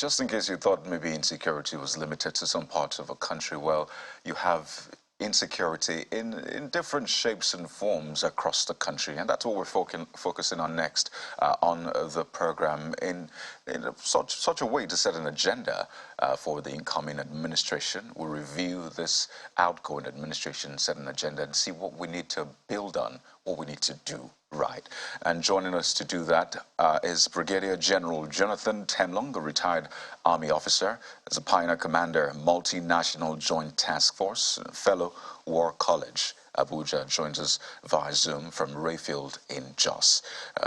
just in case you thought maybe insecurity was limited to some parts of a country, well, you have insecurity in different shapes and forms across the country, and that's what we're focusing on next on the program in such a way to set an agenda for the incoming administration. We'll review this outgoing administration, set an agenda, and see what we need to build on, what we need to do right. And joining us to do that is Brigadier General Jonathan Temlong, a retired Army officer, as a pioneer commander, multinational joint task force, fellow War College. Abuja joins us via Zoom from Rayfield in Jos.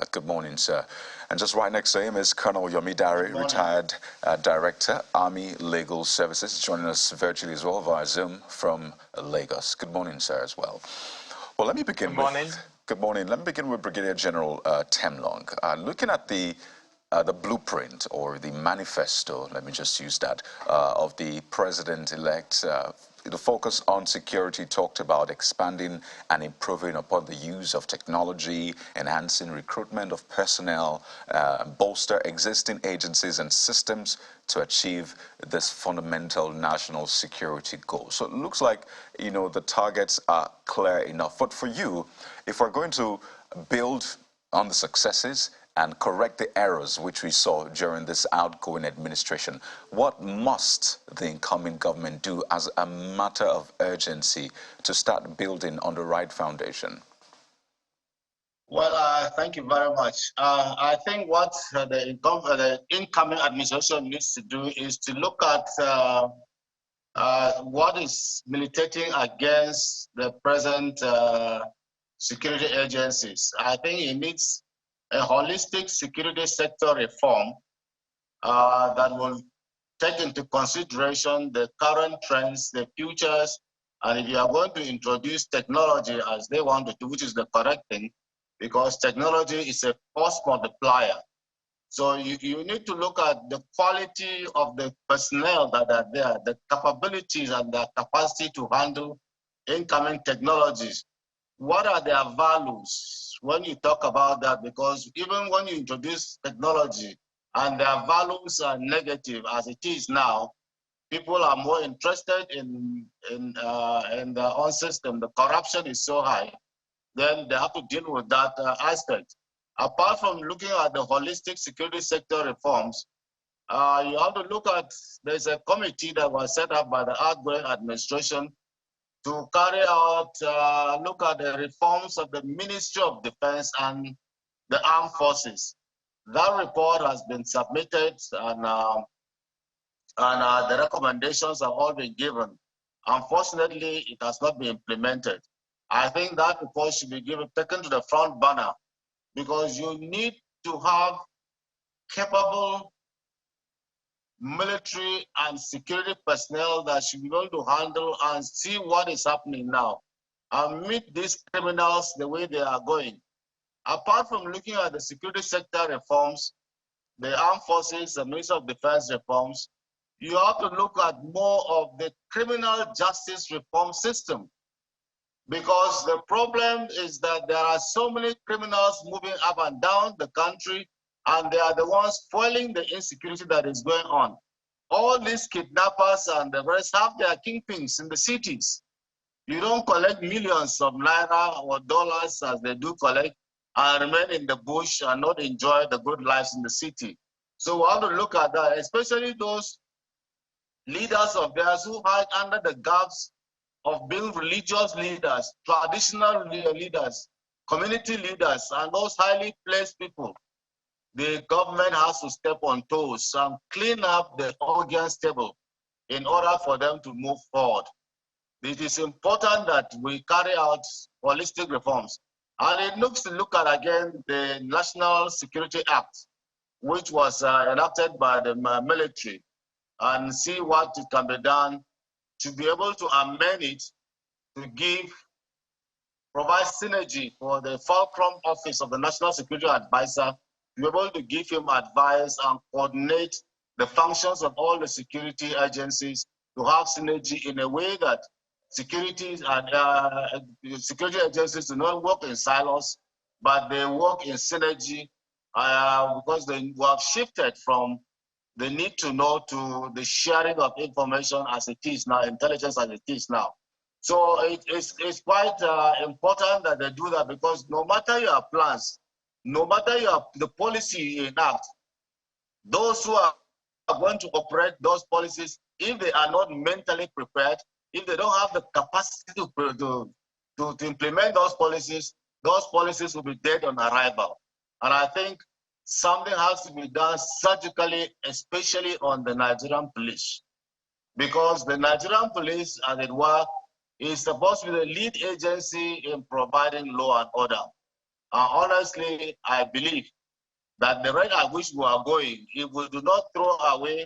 Good morning, sir. And just right next to him is Colonel Yomi Dare, retired Director, Army Legal Services, joining us virtually as well via Zoom from Lagos. Good morning, sir, as well. Well, let me begin Good morning. Good morning. Let me begin with Brigadier General Temlong. Looking at the blueprint or the manifesto, let me just use that, of the president-elect, the focus on security talked about expanding and improving upon the use of technology, enhancing recruitment of personnel, bolster existing agencies and systems to achieve this fundamental national security goal. So it looks like, you know, the targets are clear enough. But for you, if we're going to build on the successes and correct the errors which we saw during this outgoing administration, what must the incoming government do as a matter of urgency to start building on the right foundation? Well, thank you very much. I think what the incoming administration needs to do is to look at what is militating against the present security agencies. I think it needs a holistic security sector reform that will take into consideration the current trends, the futures, and if you are going to introduce technology as they want to do, which is the correct thing, because technology is a force multiplier. So you need to look at the quality of the personnel that are there, the capabilities and the capacity to handle incoming technologies. What are their values when you talk about that? Because even when you introduce technology and their values are negative as it is now, people are more interested in their own system. The corruption is so high, then they have to deal with that aspect. Apart from looking at the holistic security sector reforms, you have to look at, there's a committee that was set up by the outgoing administration to carry out, look at the reforms of the Ministry of Defense and the Armed Forces. That report has been submitted and the recommendations have all been given. Unfortunately, it has not been implemented. I think that report should be taken to the front burner because you need to have capable military and security personnel that should be able to handle and see what is happening now and meet these criminals the way they are going. Apart from looking at the security sector reforms, the armed forces, the Ministry of Defense reforms, you have to look at more of the criminal justice reform system. Because the problem is that there are so many criminals moving up and down the country, and they are the ones fueling the insecurity that is going on. All these kidnappers and the rest have their kingpins in the cities. You don't collect millions of naira or dollars as they do collect and remain in the bush and not enjoy the good lives in the city. So we have to look at that, especially those leaders of theirs who hide under the guise of being religious leaders, traditional leaders, community leaders, and those highly placed people. The government has to step on toes and clean up the audience table in order for them to move forward. It is important that we carry out holistic reforms. And it looks to look at, again, the National Security Act, which was enacted by the military, and see what it can be done to be able to amend it to provide synergy for the Fulcrum Office of the National Security Advisor to be able to give him advice and coordinate the functions of all the security agencies to have synergy in a way that security agencies do not work in silos, but they work in synergy because they have shifted from they need to know to the sharing of information as it is now, intelligence as it is now. So it's quite important that they do that, because no matter your plans, no matter the policy you enact, those who are going to operate those policies, if they are not mentally prepared, if they don't have the capacity to implement those policies will be dead on arrival. And I think something has to be done surgically, especially on the Nigerian police, because the Nigerian police, as it were, is supposed to be the lead agency in providing law and order. Honestly, I believe that the rate at which we are going, if we do not throw away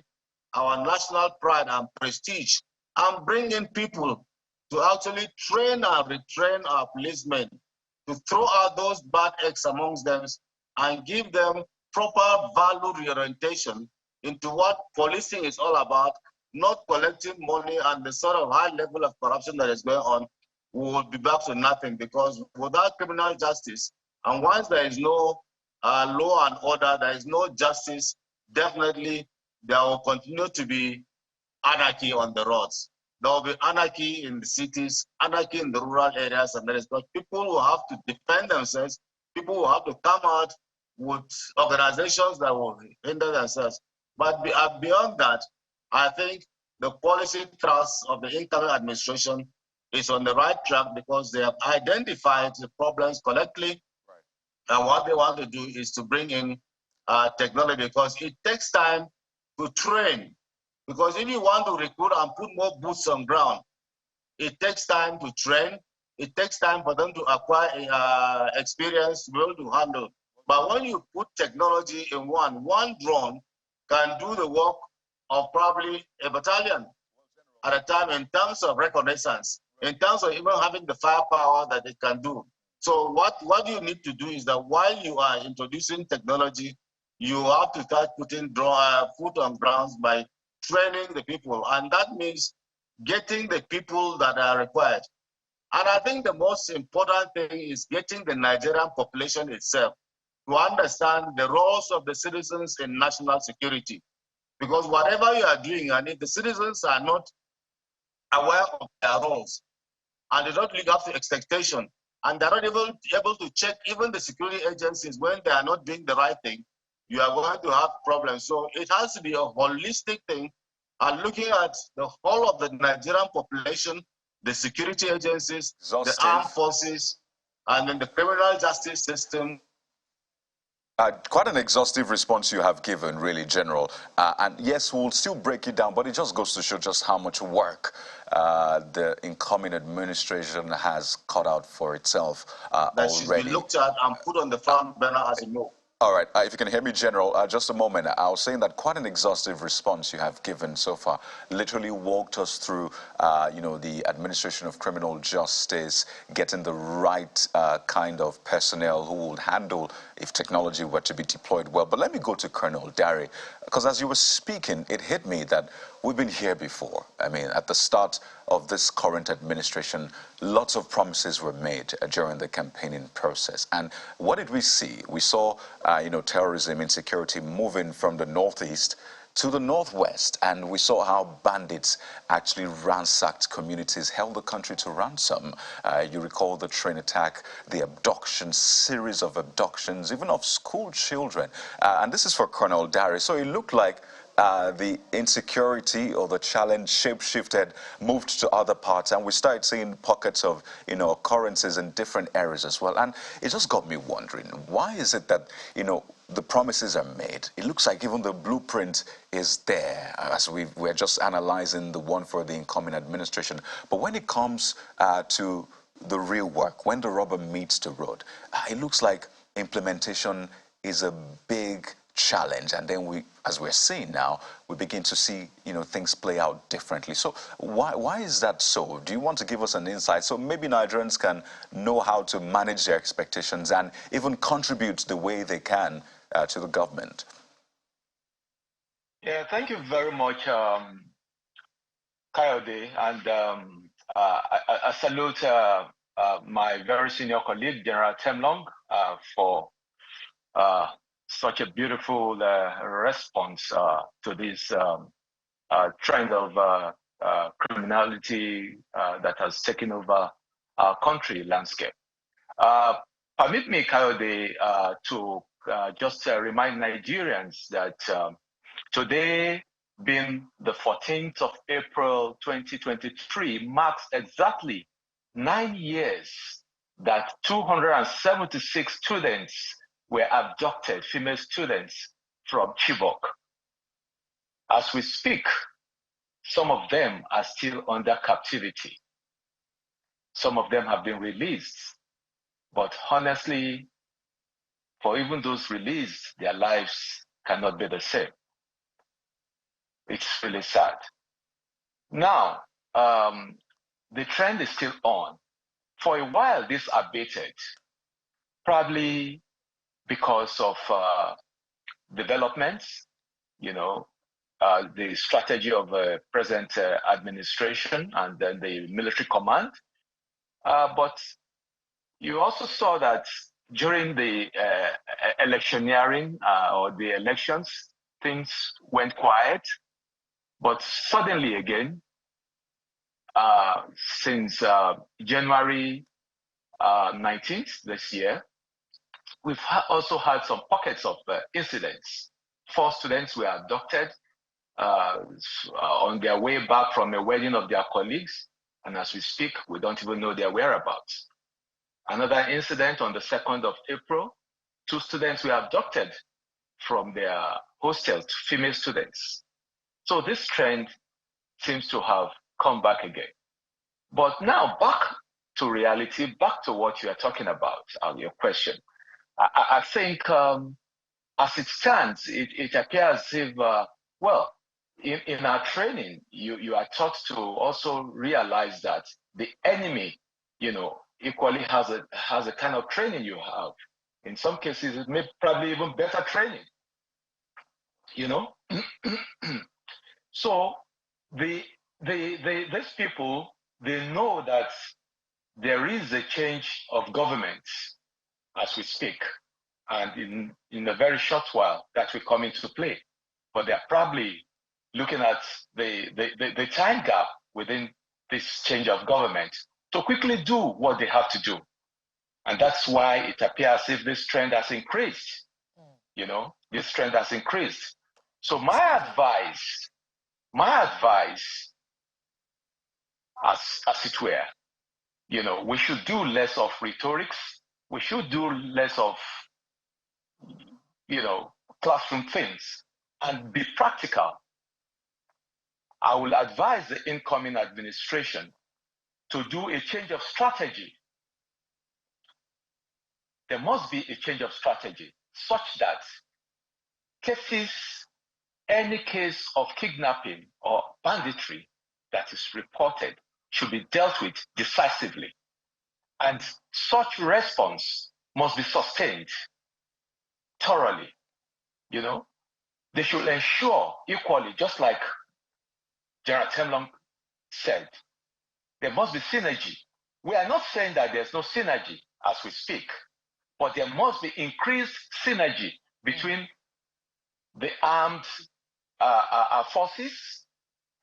our national pride and prestige and bring in people to actually train and retrain our policemen, to throw out those bad eggs amongst them and give them proper value reorientation into what policing is all about, not collecting money and the sort of high level of corruption that is going on, we will be back to nothing, because without criminal justice, and once there is no law and order, there is no justice, definitely there will continue to be anarchy on the roads. There will be anarchy in the cities, anarchy in the rural areas, and there is but people who have to defend themselves, people who have to come out with organizations that will hinder themselves. But beyond that, I think the policy thrust of the incoming administration is on the right track, because they have identified the problems correctly. And what they want to do is to bring in technology, because it takes time to train. Because if you want to recruit and put more boots on ground, it takes time to train. It takes time for them to acquire experience to be able to handle. But when you put technology in one drone can do the work of probably a battalion at a time, in terms of reconnaissance, in terms of even having the firepower that it can do. So what you need to do is that while you are introducing technology, you have to start putting foot on ground by training the people. And that means getting the people that are required. And I think the most important thing is getting the Nigerian population itself to understand the roles of the citizens in national security. Because whatever you are doing, and if the citizens are not aware of their roles, and they don't live up to expectation, and they're not able to check even the security agencies when they are not doing the right thing, you are going to have problems. So it has to be a holistic thing, and looking at the whole of the Nigerian population, the security agencies, the armed forces, and then the criminal justice system. Quite an exhaustive response you have given, really, General. And yes, we'll still break it down, but it just goes to show just how much work the incoming administration has cut out for itself that already. Should be looked at and put on the front burner, as you know. All right, if you can hear me, General, just a moment. I was saying that quite an exhaustive response you have given so far. Literally walked us through, the administration of criminal justice, getting the right kind of personnel who will handle if technology were to be deployed well. But let me go to Colonel Dari, because as you were speaking, it hit me that we've been here before. I mean, at the start of this current administration, lots of promises were made during the campaigning process. And what did we see? We saw, terrorism, insecurity moving from the northeast to the northwest, and we saw how bandits actually ransacked communities, held the country to ransom. You recall the train attack, the abduction, series of abductions, even of school children. And this is for Colonel Dari. So it looked like the insecurity or the challenge shape-shifted, moved to other parts, and we started seeing pockets of, occurrences in different areas as well. And it just got me wondering, why is it that, the promises are made? It looks like even the blueprint is there, as we're just analyzing the one for the incoming administration. But when it comes to the real work, when the rubber meets the road, it looks like implementation is a big challenge, and then as we're seeing now, we begin to see things play out differently. So why is that so? Do you want to give us an insight so maybe Nigerians can know how to manage their expectations and even contribute the way they can to the government? Yeah, thank you very much, Kayode, and I salute my very senior colleague, General Temlong, for such a beautiful response to this trend of criminality that has taken over our country landscape. Permit me, Kayode, to just remind Nigerians that today, being the 14th of April 2023, marks exactly 9 years that 276 students were abducted, female students, from Chibok. As we speak, some of them are still under captivity. Some of them have been released. But honestly, for even those released, their lives cannot be the same. It's really sad. Now, the trend is still on. For a while, this abated, probably because of developments, the strategy of the present administration and then the military command. But you also saw that during the electioneering or the elections, things went quiet. But suddenly again, since January 19th this year, we've also had some pockets of incidents. 4 students were abducted on their way back from a wedding of their colleagues. And as we speak, we don't even know their whereabouts. Another incident on the 2nd of April, 2 students were abducted from their hostels, female students. So this trend seems to have come back again. But now back to reality, back to what you are talking about, your question. I think as it stands, it appears as if, in our training, you are taught to also realize that the enemy, equally has a kind of training you have. In some cases, it may probably even better training, So these people, they know that there is a change of government as we speak, and in a very short while that will come into play. But they're probably looking at the time gap within this change of government to quickly do what they have to do. And that's why it appears as if this trend has increased. This trend has increased. So my advice, as it were, we should do less of rhetorics. We should do less of, classroom things and be practical. I will advise the incoming administration to do a change of strategy. There must be a change of strategy such that any case of kidnapping or banditry that is reported should be dealt with decisively. And such response must be sustained thoroughly. They should ensure equally, just like General Temlong said, there must be synergy. We are not saying that there's no synergy as we speak, but there must be increased synergy between the armed forces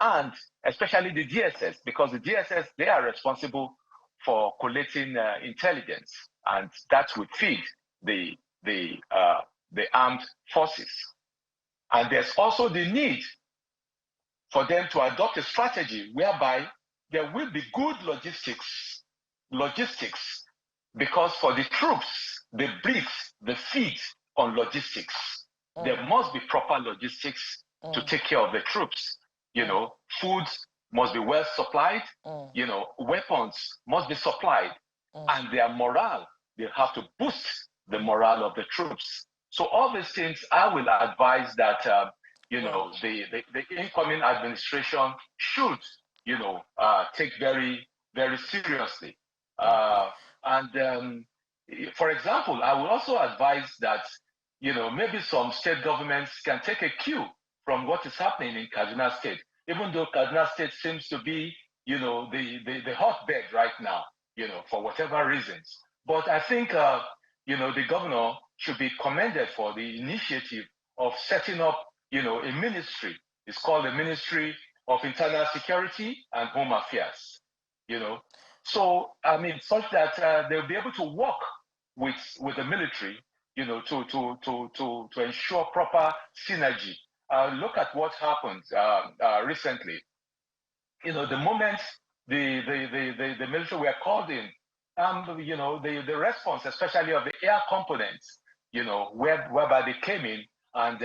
and especially the DSS, because the DSS, they are responsible for collating intelligence, and that would feed the armed forces. And there's also the need for them to adopt a strategy whereby there will be good logistics, because for the troops, the bricks, the feed on logistics, there must be proper logistics to take care of the troops. Food must be well supplied, weapons must be supplied, and their morale, they have to boost the morale of the troops. So all these things, I will advise that, the incoming administration should, take very, very seriously. For example, I will also advise that, maybe some state governments can take a cue from what is happening in Kaduna State, even though Kaduna State seems to be, the hotbed right now, for whatever reasons. But I think the governor should be commended for the initiative of setting up, a ministry. It's called the Ministry of Internal Security and Home Affairs. So I mean, such that they'll be able to work with the military, to ensure proper synergy. Look at what happened recently. The moment the military were called in, the response, especially of the air components, whereby they came in and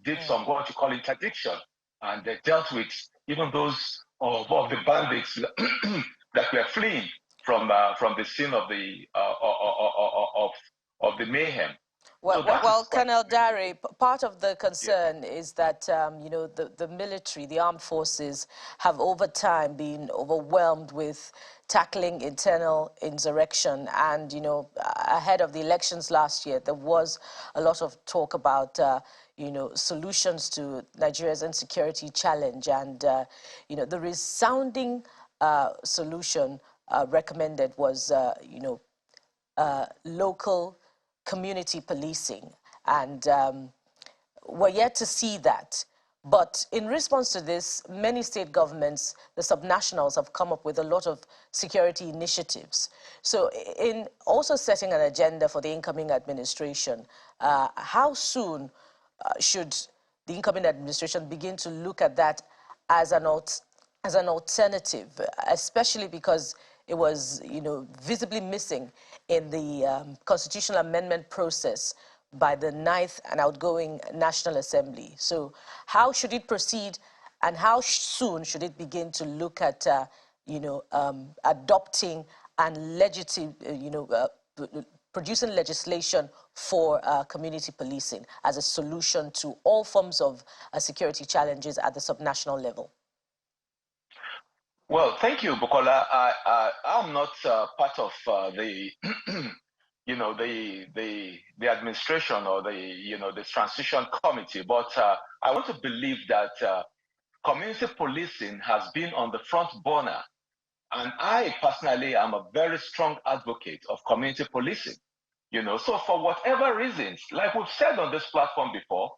did some what you call interdiction, and they dealt with even those of the bandits that were fleeing from the scene of the mayhem. Well, Colonel Dare, part of the concern is that, the military, the armed forces, have over time been overwhelmed with tackling internal insurrection. And, ahead of the elections last year, there was a lot of talk about, solutions to Nigeria's insecurity challenge. And, the resounding solution recommended was, local community policing, and we're yet to see that. But in response to this, many state governments, the subnationals, have come up with a lot of security initiatives. So in also setting an agenda for the incoming administration, how soon should the incoming administration begin to look at that as an alternative, especially because it was, visibly missing in the constitutional amendment process by the 9th and outgoing National Assembly. So how should it proceed, and how soon should it begin to look at, adopting and producing legislation for community policing as a solution to all forms of security challenges at the subnational level? Well, thank you, Bukola. I'm not part of the, the administration or the transition committee, but I want to believe that community policing has been on the front burner, and I personally am a very strong advocate of community policing. So for whatever reasons, like we've said on this platform before,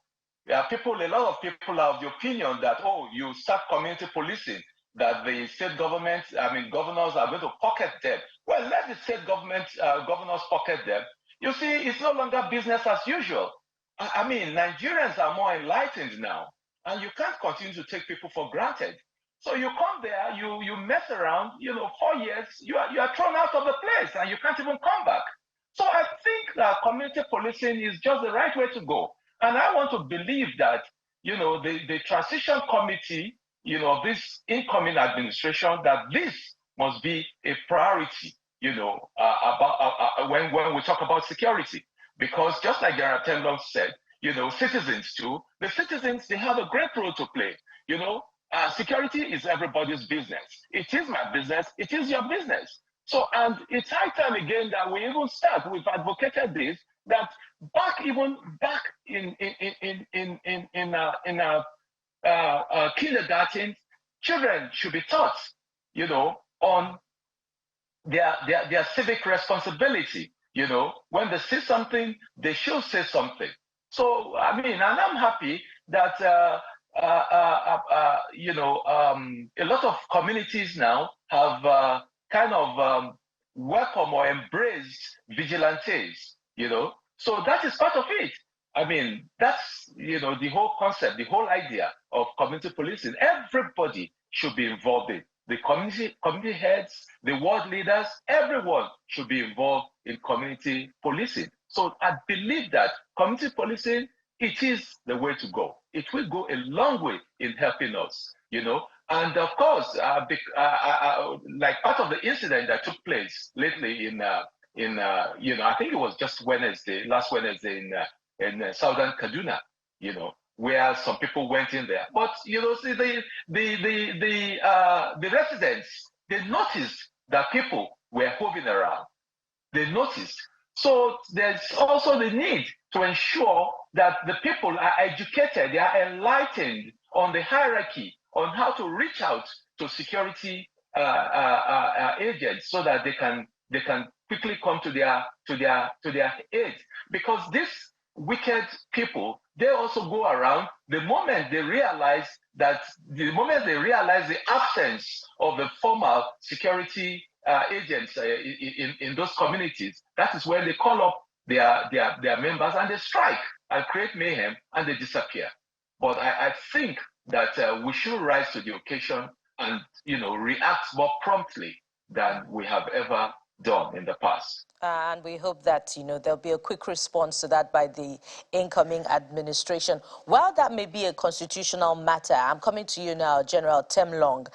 a lot of people are of the opinion that, you start community policing, that the state government, governors are going to pocket them. Well, let the state government, governors pocket them. You see, it's no longer business as usual. Nigerians are more enlightened now, and you can't continue to take people for granted. So you come there, you mess around, 4 years, you are thrown out of the place, and you can't even come back. So I think that community policing is just the right way to go. And I want to believe that, the transition committee, this incoming administration, that this must be a priority, about when we talk about security. Because just like General Temlong said, citizens too, the citizens, they have a great role to play. Security is everybody's business. It is my business. It is your business. So, and it's high time again that we even start. We've advocated this, that back in kindergarten, children should be taught, on their civic responsibility. When they see something, they should say something. So, and I'm happy that a lot of communities now have kind of welcome or embraced vigilantes. So that is part of it. That's, the whole concept, the whole idea of community policing. Everybody should be involved in. The community heads, the ward leaders, everyone should be involved in community policing. So I believe that community policing, it is the way to go. It will go a long way in helping us, And of course, like part of the incident that took place lately in I think it was just last Wednesday in southern Kaduna, where some people went in there. But see, the residents, they noticed that people were hovering around. They noticed. So there's also the need to ensure that the people are educated, they are enlightened on the hierarchy, on how to reach out to security agents so that they can they can quickly come to their aid. Because these wicked people, they also go around the moment they realize the absence of the formal security agents in those communities. That is when they call up their members and they strike and create mayhem and they disappear. But I think that we should rise to the occasion and react more promptly than we have ever done in the past. And we hope that, there'll be a quick response to that by the incoming administration. While that may be a constitutional matter, I'm coming to you now, General Temlong.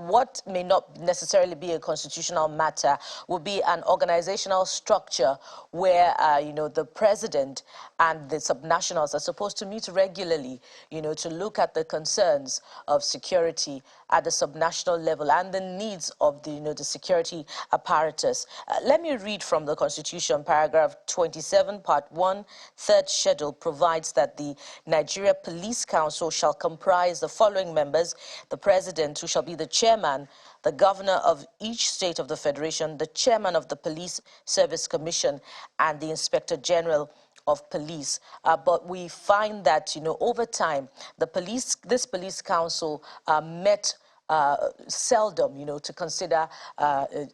What may not necessarily be a constitutional matter would be an organizational structure where, the president and the subnationals are supposed to meet regularly, to look at the concerns of security at the subnational level and the needs of the security apparatus. Let me read from the Constitution, paragraph 27, part 1, third schedule provides that the Nigeria Police Council shall comprise the following members: the president, who shall be the chairman, the governor of each state of the federation, the chairman of the Police Service Commission, and the inspector general of police. But we find that, over time, this police council met seldom, to consider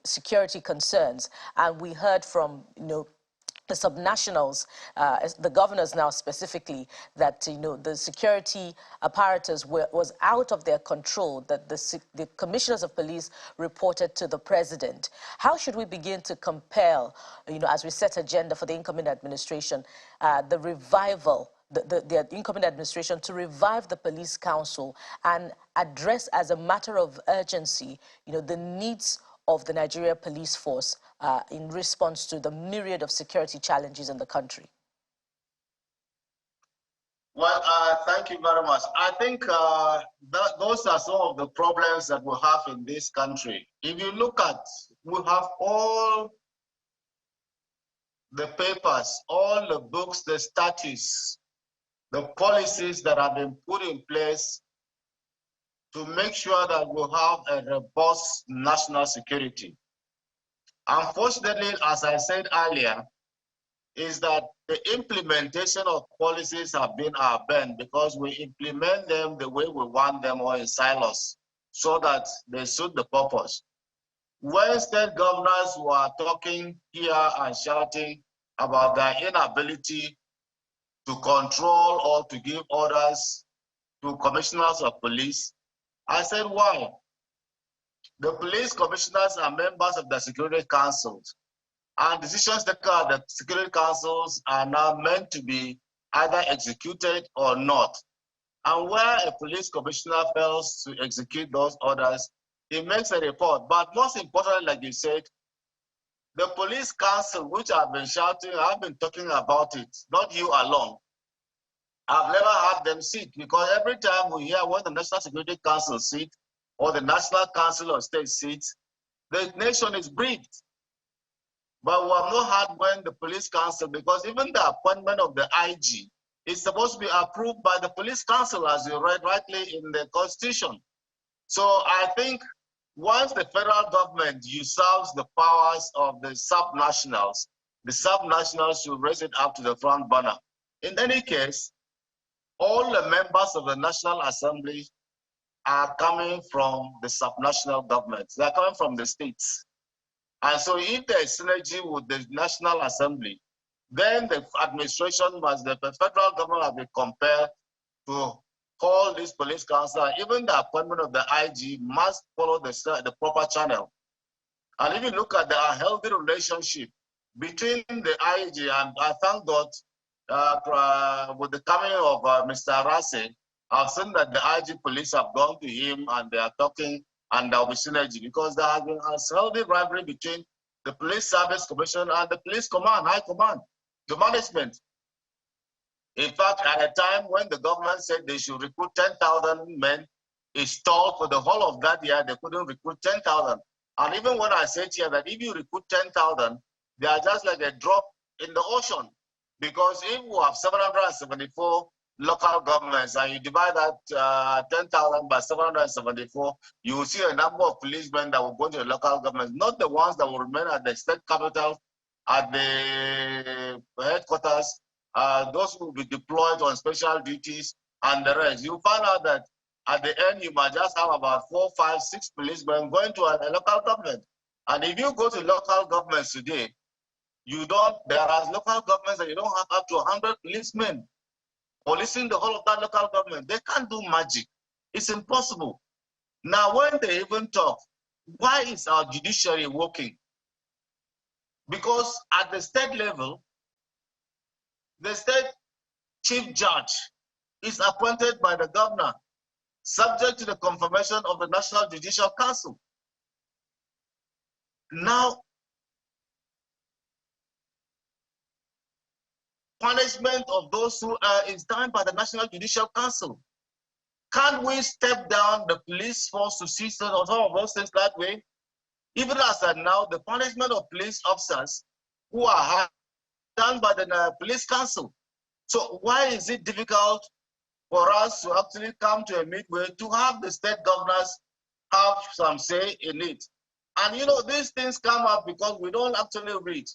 security concerns. And we heard from, the subnationals, the governors now specifically, that the security apparatus was out of their control, that the commissioners of police reported to the president. How should we begin to compel, as we set agenda for the incoming administration, the revival, the incoming administration to revive the police council and address as a matter of urgency, the needs of the Nigeria police force in response to the myriad of security challenges in the country? Well, thank you very much. I think those are some of the problems that we have in this country. If you look at, we have all the papers, all the books, the statutes, the policies that have been put in place to make sure that we have a robust national security. Unfortunately, as I said earlier, is that the implementation of policies have been our bane, because we implement them the way we want them, or in silos, so that they suit the purpose. When state governors were talking here and shouting about their inability to control or to give orders to commissioners of police, I said, why? The police commissioners are members of the security councils, and decisions taken at the security councils are now meant to be either executed or not. And where a police commissioner fails to execute those orders, he makes a report. But most importantly, like you said, the police council, which I've been shouting, I've been talking about it, not you alone. I've never had them sit, because every time we hear when the National Security Council sits or the National Council of State sits, the nation is breathed. But we have not had when the police council, because even the appointment of the IG is supposed to be approved by the police council, as you read rightly in the Constitution. So I think once the federal government usurps the powers of the subnationals should raise it up to the front burner. In any case, all the members of the National Assembly are coming from the subnational governments. They are coming from the states. And so if there is synergy with the National Assembly, then the administration the federal government will be compelled to call this police council. Even the appointment of the IG must follow the proper channel. And if you look at the healthy relationship between the IG, and I thank God with the coming of Mr. Arase, I've seen that the IG police have gone to him and they are talking, and there will be synergy, because there has been a healthy rivalry between the Police Service Commission and the police command, high command, the management. In fact, at a time when the government said they should recruit 10,000 men, it stalled for the whole of that year. They couldn't recruit 10,000. And even when I said here that if you recruit 10,000, they are just like a drop in the ocean. Because if we have 774 local governments and you divide that 10,000 by 774, you will see a number of policemen that will go to the local governments, not the ones that will remain at the state capital, at the headquarters, those who will be deployed on special duties and the rest. You find out that at the end, you might just have about 4, 5, 6 policemen going to a local government. And if you go to local governments today, there are local governments that you don't have up to 100 policemen policing the whole of that local government. They can't do magic. It's impossible. Now, when they even talk, why is our judiciary working? Because at the state level, the state chief judge is appointed by the governor, subject to the confirmation of the National Judicial Council. Now, punishment of those who is done by the National Judicial Council. Can't we step down the police force to see some of those things that way? Even as of now, the punishment of police officers who are done by the police council. So why is it difficult for us to actually come to a midway to have the state governors have some say in it? And you know, these things come up because we don't actually read.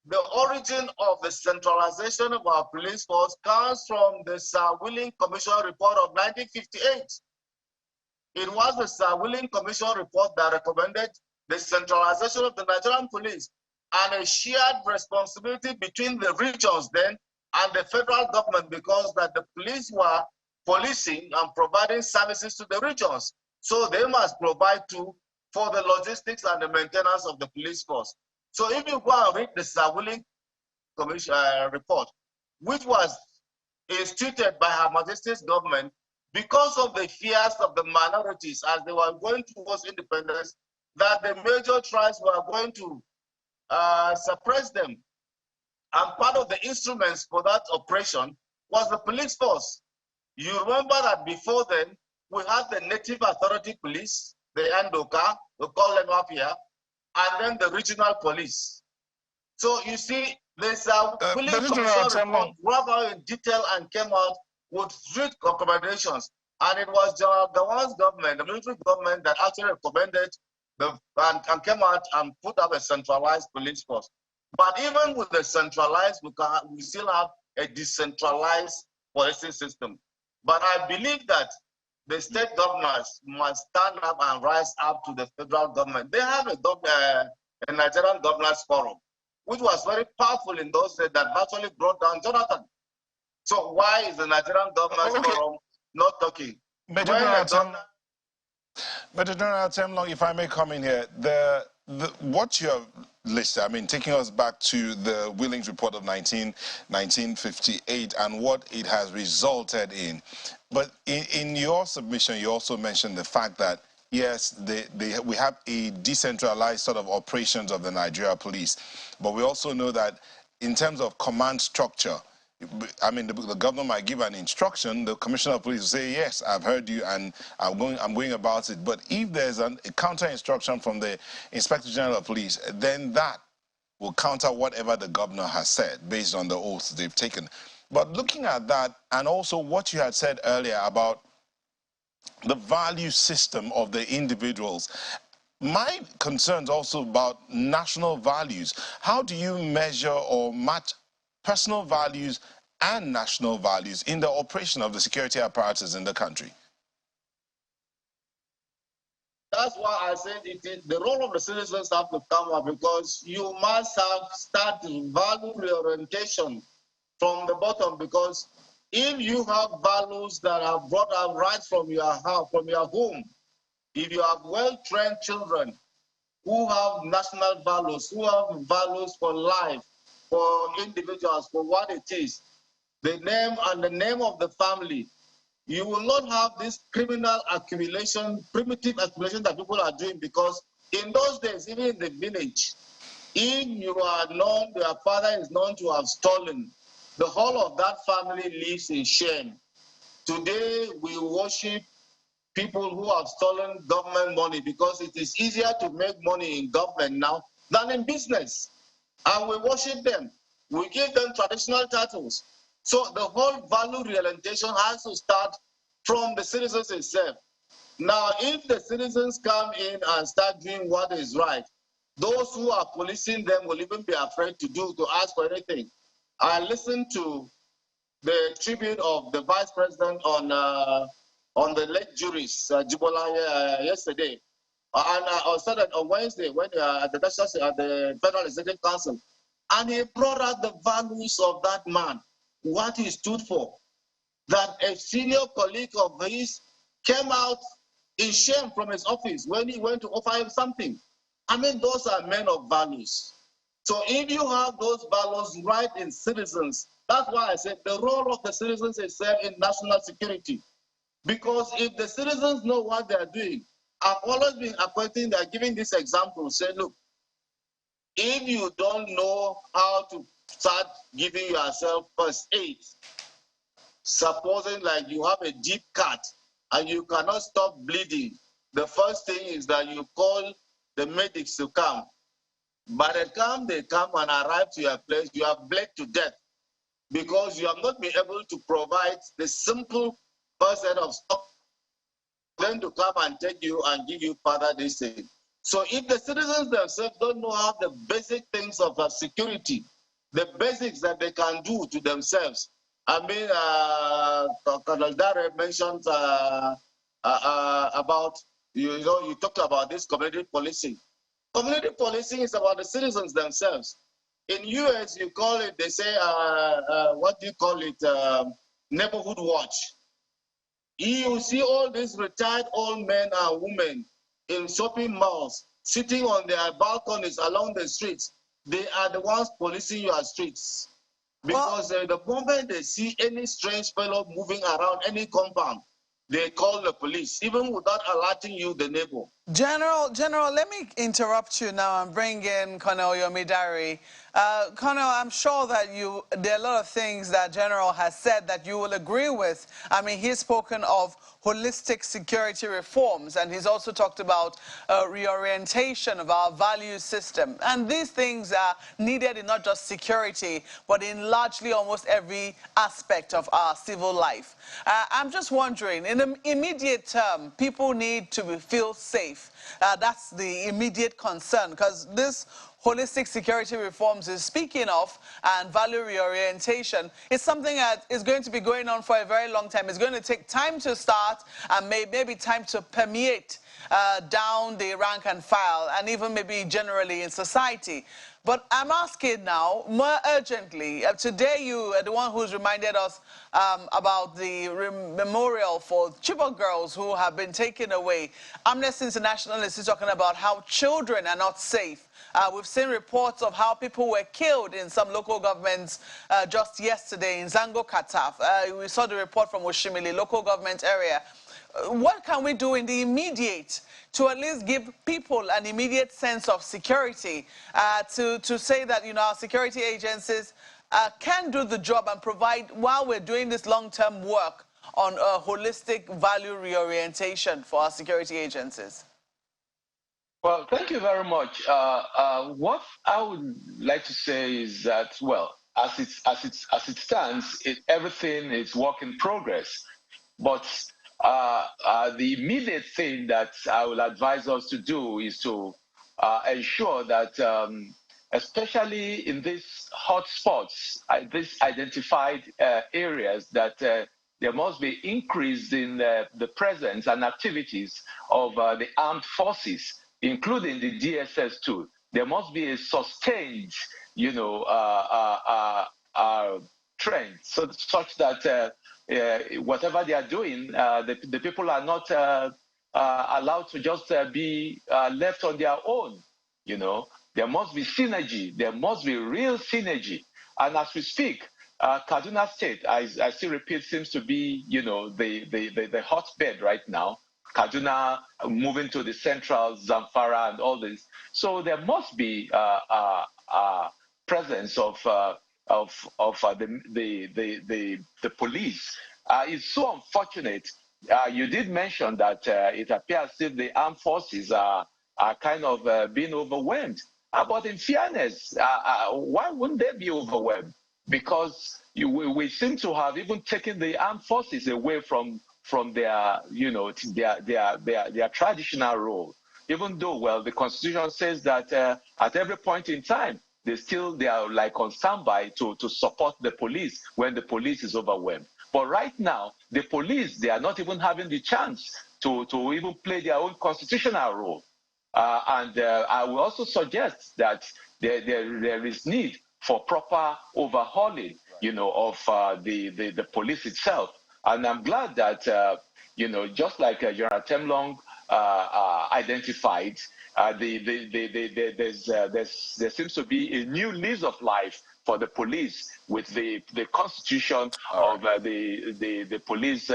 The origin of the centralization of our police force comes from the Sir Willing Commission report of 1958. It was the Sir Willing Commission report that recommended the centralization of the Nigerian police and a shared responsibility between the regions then and the federal government, because that the police were policing and providing services to the regions. So they must provide too for the logistics and the maintenance of the police force. So if you go and read the Sir Willing Commission report, which was instituted by Her Majesty's government because of the fears of the minorities as they were going towards independence, that the major tribes were going to suppress them. And part of the instruments for that operation was the police force. You remember that before then, we had the Native Authority Police, the Andoka, we call them up here, and then the regional police. So you see, there's a Willing Commission report worked out in detail and came out with strict recommendations. And it was Gowon's government, the military government, that actually recommended and came out and put up a centralized police force. But even with the centralized, we still have a decentralized policing system. But I believe that the state governors must stand up and rise up to the federal government. They have a Nigerian Governors Forum, which was very powerful in those days, that virtually brought down Jonathan. So why is the Nigerian Governors Forum not talking? Major General Temlong, if I may come in here, what you have listed, I mean, taking us back to the Willings report of 1958 and what it has resulted in. But in your submission, you also mentioned the fact that, yes, we have a decentralized sort of operations of the Nigeria police. But we also know that in terms of command structure, I mean, the governor might give an instruction, the commissioner of police will say, yes, I've heard you and I'm going about it. But if there's a counter instruction from the Inspector General of Police, then that will counter whatever the governor has said based on the oaths they've taken. But looking at that, and also what you had said earlier about the value system of the individuals, my concerns also about national values. How do you measure or match personal values and national values in the operation of the security apparatus in the country? That's why I said the role of the citizens have to come up, because you must have started value reorientation from the bottom, because if you have values that are brought up right from your house, from your home, if you have well-trained children who have national values, who have values for life, for individuals, for what it is, the name and the name of the family, you will not have this criminal accumulation, primitive accumulation that people are doing, because in those days, even in the village, if you are known, your father is known to have stolen, the whole of that family lives in shame. Today, we worship people who have stolen government money, because it is easier to make money in government now than in business. And we worship them. We give them traditional titles. So the whole value reorientation has to start from the citizens itself. Now, if the citizens come in and start doing what is right, those who are policing them will even be afraid to ask for anything. I listened to the tribute of the vice president on the late jurist Jibola yesterday, and on Wednesday when at the Federal Executive Council, and he brought out the values of that man, what he stood for. That a senior colleague of his came out in shame from his office when he went to offer him something. I mean, those are men of values. So if you have those values right in citizens, that's why I said the role of the citizens is in national security. Because if the citizens know what they're doing, I've always been giving this example, say, look, if you don't know how to start giving yourself first aid, supposing like you have a deep cut and you cannot stop bleeding, the first thing is that you call the medics to come. By the time they come and arrive to your place, you have bled to death because you have not been able to provide the simple first aid of stop them to come and take you and give you further this thing. So if the citizens themselves don't know how the basic things of security, the basics that they can do to themselves, I mean, Colonel Dare mentioned about, you talked about this community policing. Community policing is about the citizens themselves. In US, you call it, they say, what do you call it? Neighborhood watch. You see all these retired old men and women in shopping malls, sitting on their balconies along the streets. They are the ones policing your streets. Because the moment they see any strange fellow moving around any compound, they call the police, even without alerting you, the neighbor. General, let me interrupt you now and bring in Colonel Yomidari. Colonel, I'm sure that there are a lot of things that General has said that you will agree with. I mean, he's spoken of holistic security reforms, and he's also talked about reorientation of our value system. And these things are needed in not just security, but in largely almost every aspect of our civil life. I'm just wondering, in the immediate term, people need to feel safe. That's the immediate concern, because this holistic security reforms is speaking of and value reorientation is something that is going to be going on for a very long time. It's going to take time to start and maybe time to permeate down the rank and file and even maybe generally in society. But I'm asking now, more urgently, today you are the one who's reminded us about the memorial for Chibok girls who have been taken away. Amnesty International is talking about how children are not safe. We've seen reports of how people were killed in some local governments just yesterday in Zango Kataf. We saw the report from Oshimili, local government area. What can we do in the immediate to at least give people an immediate sense of security, to say that, our security agencies can do the job and provide, while we're doing this long-term work on holistic value reorientation for our security agencies? Well, thank you very much. What I would like to say is that, well, as it stands, everything is work in progress. But the immediate thing that I will advise us to do is to ensure that, especially in these hot spots, these identified areas, that there must be increase in the presence and activities of the armed forces, including the DSS too. There must be a sustained, trend, such that whatever they are doing, the people are not allowed to just be left on their own. There must be synergy. There must be real synergy. And as we speak, Kaduna State, I still repeat, seems to be, the hotbed right now. Kaduna moving to the central, Zamfara, and all this. So there must be presence of the police. It's so unfortunate. You did mention that it appears as if the armed forces are kind of being overwhelmed. But in fairness, why wouldn't they be overwhelmed? Because we seem to have even taken the armed forces away from their, their traditional role. Even though, well, the Constitution says that at every point in time, they are like on standby to support the police when the police is overwhelmed. But right now, the police, they are not even having the chance to even play their own constitutional role. And I will also suggest that there is need for proper overhauling, of the police itself. And I'm glad that, just like General Temlong identified, there seems to be a new lease of life for the police with the constitution of the police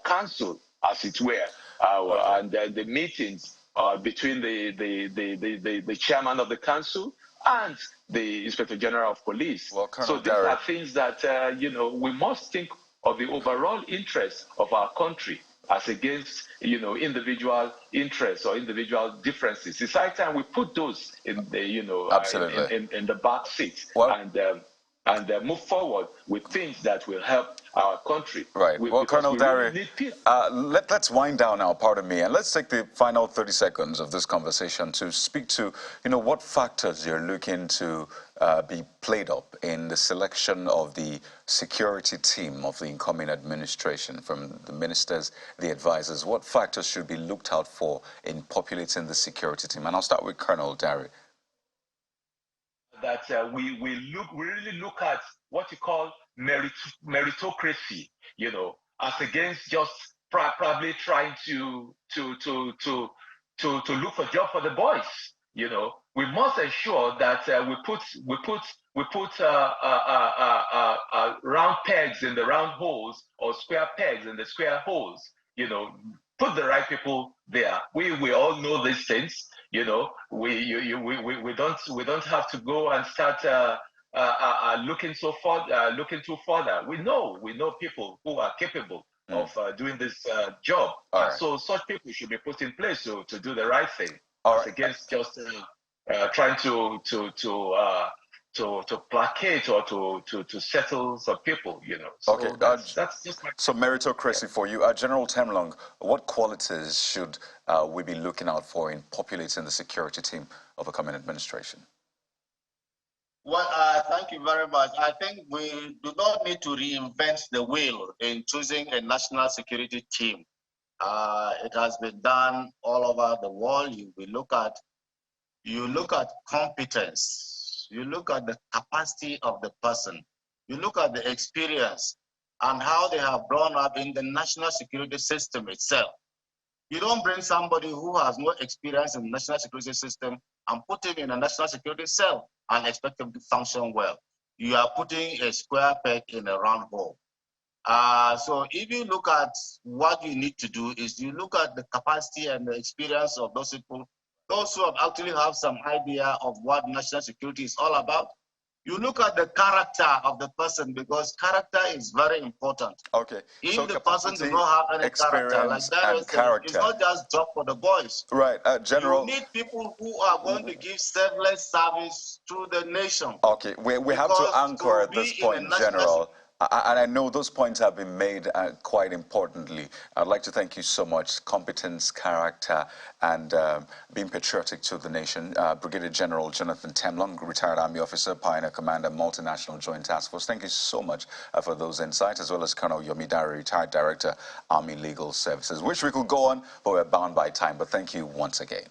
council, as it were, and the meetings between the chairman of the council and the Inspector General of Police. Well, so these are things that we must think of the overall interest of our country as against individual interests or individual differences. It's high time we put those in the in the back seat and move forward with things that will help our country. Right. Well, Colonel Dari, let's wind down now, pardon me, and let's take the final 30 seconds of this conversation to speak to, what factors you're looking to be played up in the selection of the security team of the incoming administration, from the ministers, the advisors. What factors should be looked out for in populating the security team? And I'll start with Colonel Dari. That we really look at what you call meritocracy, as against just probably trying to look for job for the boys. We must ensure that we put round pegs in the round holes, or square pegs in the square holes. Put the right people there. We all know these things. We don't have to go and start looking too further. We know people who are capable of doing this job. So such people should be put in place to do the right thing, against just trying to placate or to settle some people, So okay, that's just my so meritocracy for you. General Temlong, what qualities should we be looking out for in populating the security team of a coming administration? Well, thank you very much. I think we do not need to reinvent the wheel in choosing a national security team. It has been done all over the world. You look at competence, you look at the capacity of the person, you look at the experience and how they have grown up in the national security system itself. You don't bring somebody who has no experience in the national security system and put him in a national security cell and expect him to function well. You are putting a square peg in a round hole. So if you look at what you need to do is you look at the capacity and the experience of those people, those who actually have some idea of what national security is all about. You look at the character of the person, because character is very important. Okay. If so the person does not have any character, like that, it's not just job for the boys. Right, General. You need people who are going to give selfless service to the nation. Okay, we have to anchor at this point, General. And I know those points have been made quite importantly. I'd like to thank you so much. Competence, character, and being patriotic to the nation. Brigadier General Jonathan Temlong, retired Army officer, Pioneer Commander, Multinational Joint Task Force. Thank you so much for those insights, as well as Colonel Yomi Dari, retired Director, Army Legal Services. Wish we could go on, but we're bound by time. But thank you once again.